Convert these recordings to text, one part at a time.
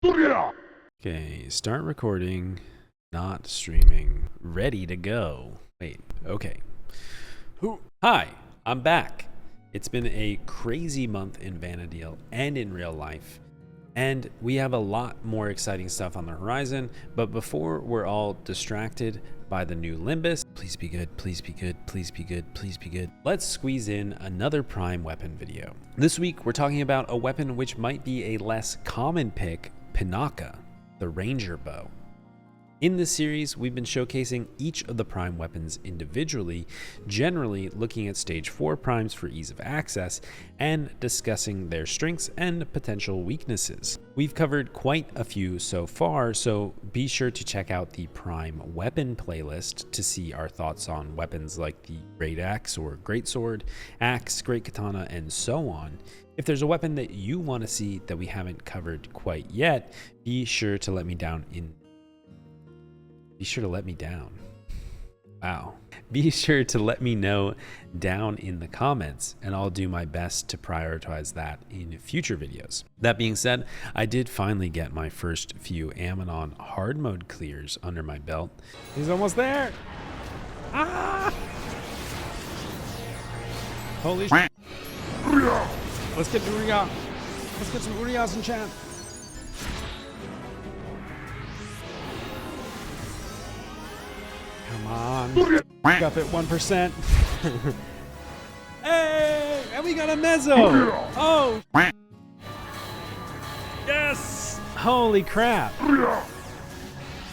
Okay, start recording, not streaming, ready to go. Wait, okay. Hi, I'm back. It's been a crazy month in Vanadil and in real life, and we have a lot more exciting stuff on the horizon, but before we're all distracted by the new Limbus, please be good, please be good, please be good, please be good. Let's squeeze in another Prime weapon video. This week, we're talking about a weapon which might be a less common pick, Pinaka, the Ranger bow. In this series, we've been showcasing each of the Prime weapons individually, generally looking at Stage 4 Primes for ease of access, and discussing their strengths and potential weaknesses. We've covered quite a few so far, so be sure to check out the Prime weapon playlist to see our thoughts on weapons like the Great Axe or Great Sword, Axe, Great Katana, and so on. If there's a weapon that you want to see that we haven't covered quite yet, be sure to let me down. Be sure to let me know down in the comments, and I'll do my best to prioritize that in future videos. That being said, I did finally get my first few Ammonon hard mode clears under my belt. He's almost there. Ah! Holy shit. Let's get to Uriah. Let's get some Uriahs in chat. Come on. Up at 1%. Hey! And we got a mezzo! Oh! Yes! Holy crap!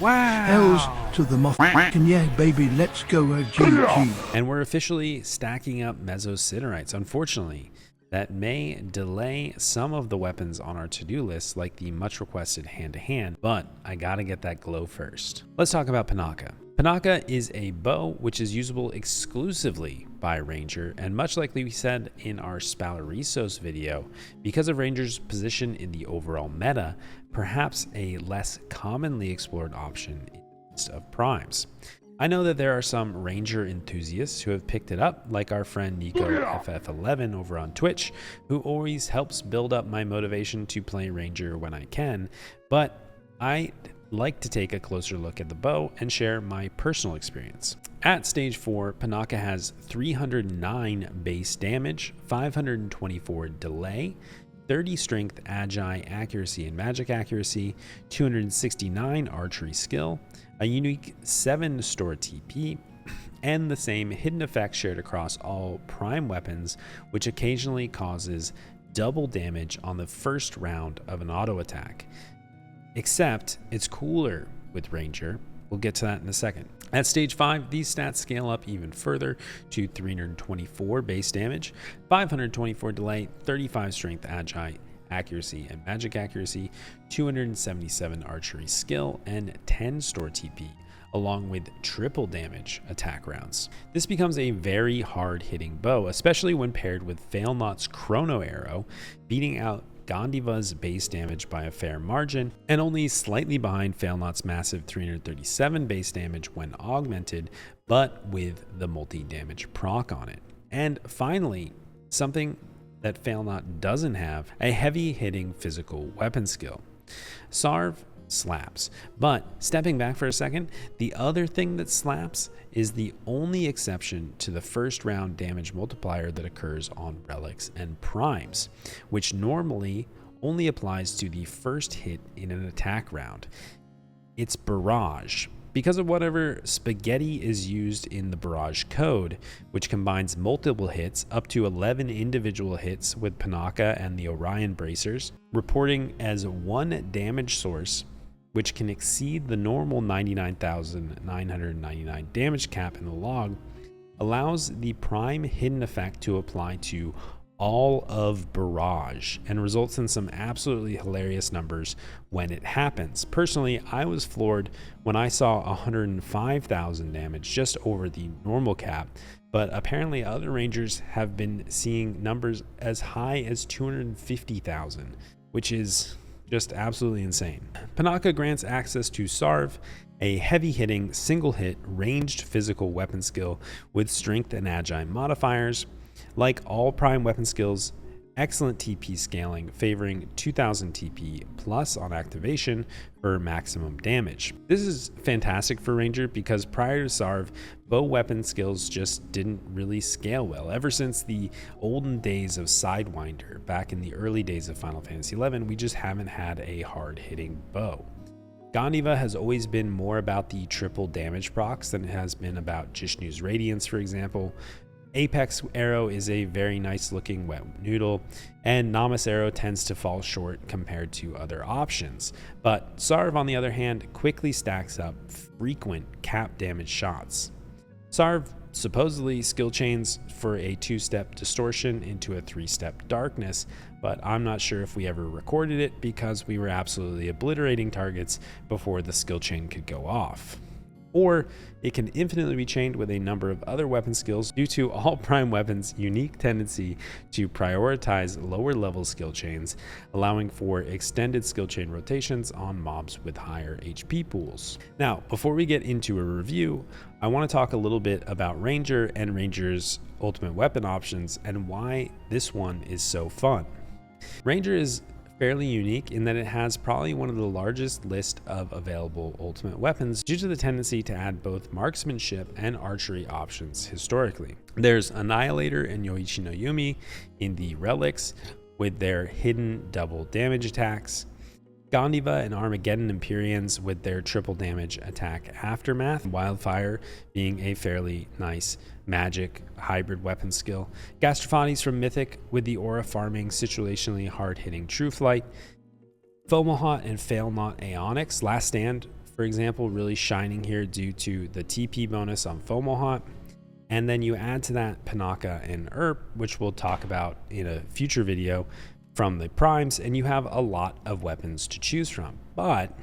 Wow! Hells to the motherfucking yeah, baby, let's go GG. And we're officially stacking up mezzo Siderites. Unfortunately, that may delay some of the weapons on our to-do list, like the much requested hand-to-hand, but I gotta get that glow first. Let's talk about Pinaka. Pinaka is a bow which is usable exclusively by Ranger, and much like we said in our Spalarisos video, because of Ranger's position in the overall meta, perhaps a less commonly explored option in the list of primes. I know that there are some Ranger enthusiasts who have picked it up, like our friend Nico FF11 over on Twitch, who always helps build up my motivation to play Ranger when I can, but I like to take a closer look at the bow and share my personal experience. At Stage 4, Pinaka has 309 base damage, 524 delay, 30 strength, agi, accuracy, and magic accuracy, 269 archery skill, a unique 7 store TP, and the same hidden effect shared across all Prime weapons, which occasionally causes double damage on the first round of an auto attack. Except it's cooler with Ranger. We'll get to that in a second. At Stage 5, these stats scale up even further to 324 base damage, 524 delay, 35 strength, agi, accuracy, and magic accuracy, 277 archery skill, and 10 store TP, along with triple damage attack rounds. This becomes a very hard-hitting bow, especially when paired with Failnot's Chrono Arrow, beating out Gondiva's base damage by a fair margin, and only slightly behind Failnot's massive 337 base damage when augmented, but with the multi-damage proc on it. And finally, something that Failnot doesn't have, a heavy-hitting physical weapon skill. Sarv slaps, but stepping back for a second, the other thing that slaps is the only exception to the first round damage multiplier that occurs on relics and primes, which normally only applies to the first hit in an attack round. It's barrage. Because of whatever spaghetti is used in the barrage code, which combines multiple hits up to 11 individual hits with Pinaka and the Orion bracers, reporting as one damage source, which can exceed the normal 99,999 damage cap in the log, allows the Prime hidden effect to apply to all of barrage and results in some absolutely hilarious numbers when it happens. Personally, I was floored when I saw 105,000 damage just over the normal cap, but apparently other Rangers have been seeing numbers as high as 250,000, which is just absolutely insane. Pinaka grants access to Sarv, a heavy-hitting, single-hit, ranged physical weapon skill with strength and agi modifiers. Like all Prime weapon skills, excellent TP scaling, favoring 2000 TP plus on activation for maximum damage. This is fantastic for Ranger because prior to Sarv, bow weapon skills just didn't really scale well. Ever since the olden days of Sidewinder, back in the early days of Final Fantasy XI, we just haven't had a hard-hitting bow. Gandiva has always been more about the triple damage procs than it has been about Jishnu's Radiance, for example. Apex Arrow is a very nice looking wet noodle, and Namus Arrow tends to fall short compared to other options. But Sarv, on the other hand, quickly stacks up frequent cap damage shots. Sarv supposedly skill chains for a 2-step distortion into a 3-step darkness, but I'm not sure if we ever recorded it because we were absolutely obliterating targets before the skill chain could go off. Or it can infinitely be chained with a number of other weapon skills due to all prime weapons' unique tendency to prioritize lower level skill chains, allowing for extended skill chain rotations on mobs with higher HP pools. Now, before we get into a review, I want to talk a little bit about Ranger and Ranger's ultimate weapon options and why this one is so fun. Ranger is fairly unique in that it has probably one of the largest list of available ultimate weapons due to the tendency to add both marksmanship and archery options historically. There's Annihilator and Yoichi no Yumi in the relics with their hidden double damage attacks, Gandiva and Armageddon Empyreans with their triple damage attack aftermath, Wildfire being a fairly nice magic hybrid weapon skill, Gastrophanes from Mythic with the aura farming situationally hard hitting True Flight, Fomalhaut and Failnaught Aeonics, Last Stand for example really shining here due to the TP bonus on Fomalhaut, and then you add to that Pinaka and Earp, which we'll talk about in a future video, from the primes, and you have a lot of weapons to choose from. But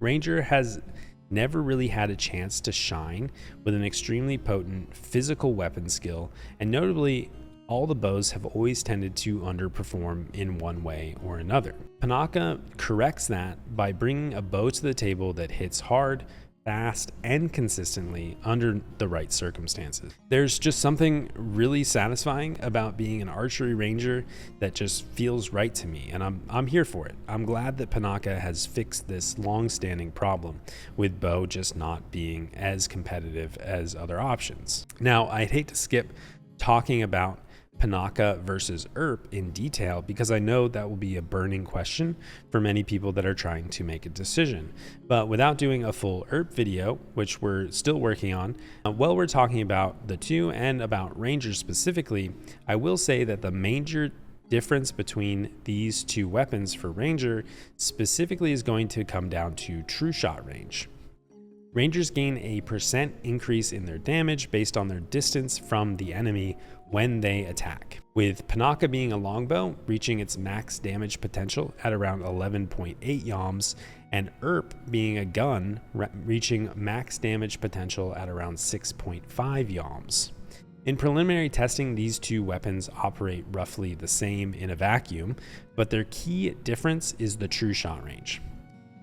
Ranger has never really had a chance to shine with an extremely potent physical weapon skill, and notably all the bows have always tended to underperform in one way or another. Pinaka corrects that by bringing a bow to the table that hits hard, fast, and consistently under the right circumstances. There's just something really satisfying about being an archery ranger that just feels right to me, and I'm here for it. I'm glad that Pinaka has fixed this long-standing problem with bow just not being as competitive as other options. Now, I'd hate to skip talking about Pinaka versus Earp in detail because I know that will be a burning question for many people that are trying to make a decision. But without doing a full Earp video, which we're still working on, while we're talking about the two and about Ranger specifically, I will say that the major difference between these two weapons for Ranger specifically is going to come down to Trueshot range. Rangers gain a % increase in their damage based on their distance from the enemy when they attack, with Pinaka being a longbow reaching its max damage potential at around 11.8 yalms, and Earp being a gun reaching max damage potential at around 6.5 yalms. In preliminary testing, these two weapons operate roughly the same in a vacuum, but their key difference is the Trueshot range.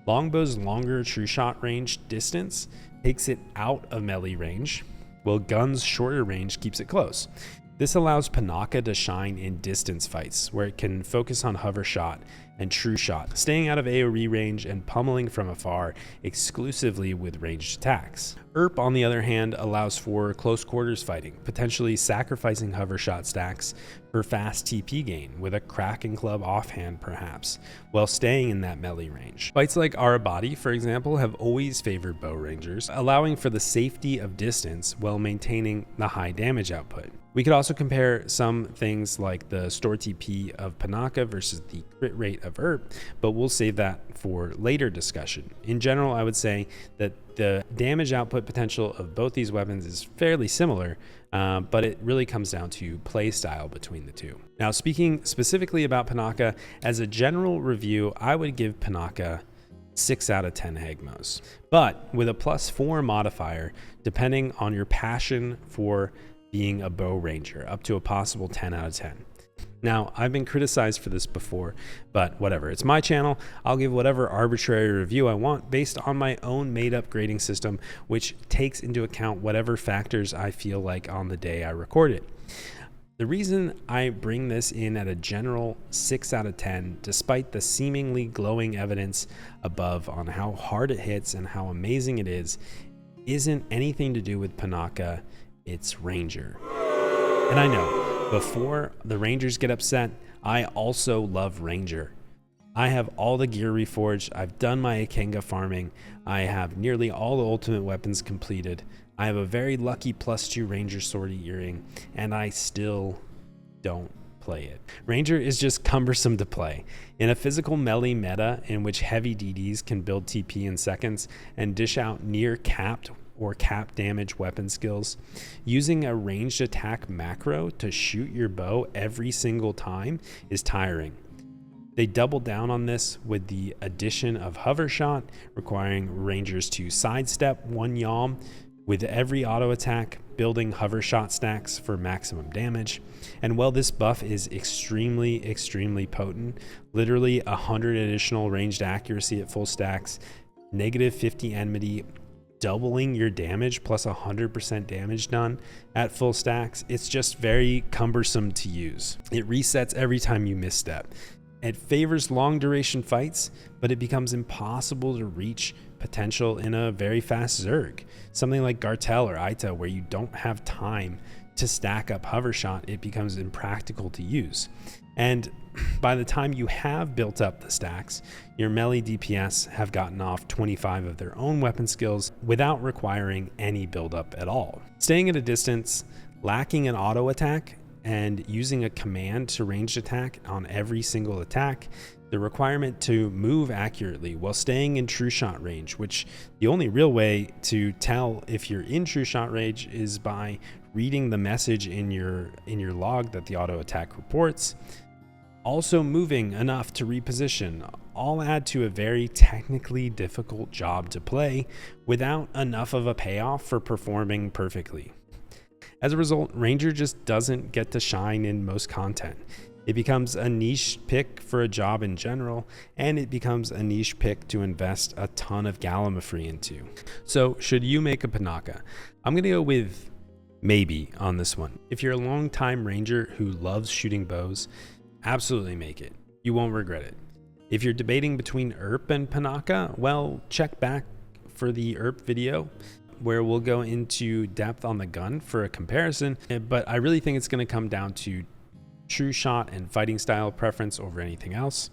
Longbow's longer Trueshot range distance takes it out of melee range, while Gun's shorter range keeps it close. This allows Pinaka to shine in distance fights, where it can focus on hover shot and Trueshot, staying out of AoE range and pummeling from afar exclusively with ranged attacks. Earp, on the other hand, allows for close quarters fighting, potentially sacrificing hover shot stacks for fast TP gain with a Kraken Club offhand perhaps, while staying in that melee range. Fights like Arabati, for example, have always favored bow rangers, allowing for the safety of distance while maintaining the high damage output. We could also compare some things like the store TP of Pinaka versus the crit rate of Earp, but we'll save that for later discussion. In general, I would say that the damage output potential of both these weapons is fairly similar, but it really comes down to play style between the two. Now, speaking specifically about Pinaka, as a general review, I would give Pinaka 6 out of 10 Hegmos, but with a +4 modifier, depending on your passion for being a bow ranger, up to a possible 10 out of 10. Now, I've been criticized for this before, but whatever. It's my channel. I'll give whatever arbitrary review I want based on my own made-up grading system, which takes into account whatever factors I feel like on the day I record it. The reason I bring this in at a general 6 out of 10, despite the seemingly glowing evidence above on how hard it hits and how amazing it is, isn't anything to do with Pinaka, it's Ranger. And I know, before the Rangers get upset, I also love Ranger. I have all the gear reforged, I've done my Ikenga farming, I have nearly all the ultimate weapons completed, I have a very lucky +2 Ranger Swordy earring, and I still don't play it. Ranger is just cumbersome to play. In a physical melee meta in which heavy DDs can build TP in seconds and dish out near capped or cap damage weapon skills, using a ranged attack macro to shoot your bow every single time is tiring. They doubled down on this with the addition of hover shot, requiring rangers to sidestep 1 yalm with every auto attack, building hover shot stacks for maximum damage. And while this buff is extremely potent, literally 100 additional ranged accuracy at full stacks, -50 enmity, doubling your damage plus 100% damage done at full stacks, it's just very cumbersome to use. It resets every time you misstep. It favors long duration fights, but it becomes impossible to reach potential in a very fast Zerg. Something like Gartel or Aita, where you don't have time to stack up hover shot, it becomes impractical to use. And by the time you have built up the stacks, your melee DPS have gotten off 25 of their own weapon skills without requiring any buildup at all. Staying at a distance, lacking an auto attack, and using a command to ranged attack on every single attack, the requirement to move accurately while staying in Trueshot range, which the only real way to tell if you're in Trueshot range is by reading the message in your log that the auto attack reports. Also moving enough to reposition, all add to a very technically difficult job to play without enough of a payoff for performing perfectly. As a result, Ranger just doesn't get to shine in most content. It becomes a niche pick for a job in general, and it becomes a niche pick to invest a ton of Gallimafree into. So should you make a Pinaka? I'm gonna go with maybe on this one. If you're a long-time Ranger who loves shooting bows, absolutely make it. You won't regret it. If you're debating between Earp and Pinaka, well, check back for the Earp video, where we'll go into depth on the gun for a comparison, but I really think it's going to come down to true shot and fighting style preference over anything else.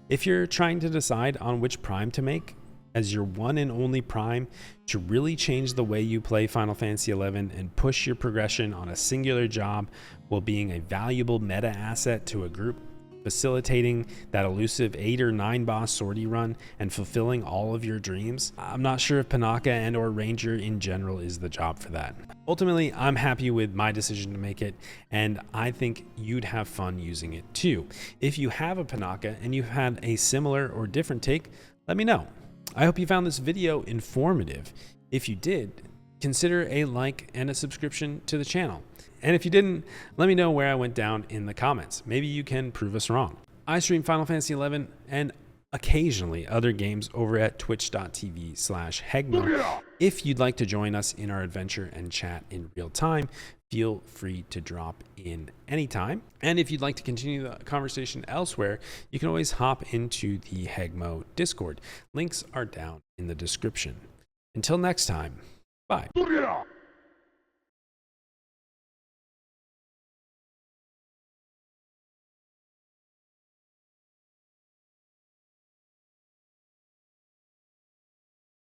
If you're trying to decide on which prime to make as your one and only prime to really change the way you play Final Fantasy XI and push your progression on a singular job while being a valuable meta asset to a group, facilitating that elusive 8 or 9 boss sortie run and fulfilling all of your dreams, I'm not sure if Pinaka and or Ranger in general is the job for that. Ultimately, I'm happy with my decision to make it, and I think you'd have fun using it too. If you have a Pinaka and you've had a similar or different take, let me know. I hope you found this video informative. If you did, consider a like and a subscription to the channel. And if you didn't, let me know where I went down in the comments. Maybe you can prove us wrong. I stream Final Fantasy XI and occasionally other games over at twitch.tv/Hegmo. If you'd like to join us in our adventure and chat in real time, feel free to drop in anytime. And if you'd like to continue the conversation elsewhere, you can always hop into the Hegmo Discord. Links are down in the description. Until next time, bye.